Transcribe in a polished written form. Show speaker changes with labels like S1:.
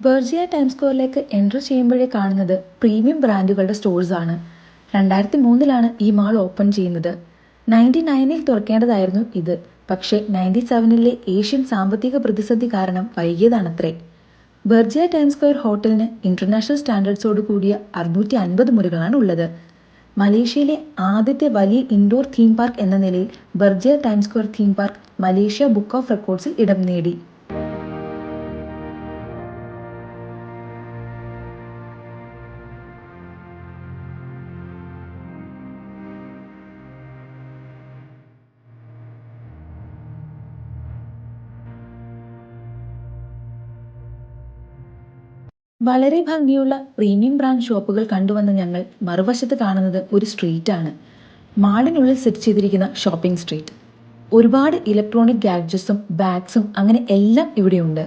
S1: Virginia time സ്ക്വയറിലേക്ക് enter ചെയ്യുമ്പോഴേ കാണുന്നത് premium ബ്രാൻഡുകളുടെ സ്റ്റോഴ്സാണ്. 2003 ഈ മാൾ ഓപ്പൺ ചെയ്യുന്നത്. 1999 തുറക്കേണ്ടതായിരുന്നു ഇത്. പക്ഷേ 1997 ഏഷ്യൻ സാമ്പത്തിക പ്രതിസന്ധി കാരണം വൈകിയതാണത്രേ. വെർജിയ ടൈം സ്ക്വയർ ഹോട്ടലിന് ഇന്റർനാഷണൽ സ്റ്റാൻഡേർഡ്സോട് കൂടിയ 650 മുറികളാണ് ഉള്ളത്. മലേഷ്യയിലെ ആദ്യത്തെ വലിയ ഇൻഡോർ തീം പാർക്ക് എന്ന നിലയിൽ Berjaya Times Square theme park Malaysia book of റെക്കോർഡ്സിൽ ഇടം നേടി. വളരെ ഭംഗിയുള്ള പ്രീമിയം ബ്രാൻഡ് ഷോപ്പുകൾ കണ്ടുവന്ന ഞങ്ങൾ മറുവശത്ത് കാണുന്നത് ഒരു സ്ട്രീറ്റാണ്. മാളിനുള്ളിൽ സെറ്റ് ചെയ്തിരിക്കുന്ന ഷോപ്പിംഗ് സ്ട്രീറ്റ്. ഒരുപാട് ഇലക്ട്രോണിക് ഗാഡ്ജറ്റ്സും ബാഗ്സും അങ്ങനെ എല്ലാം ഇവിടെയുണ്ട്.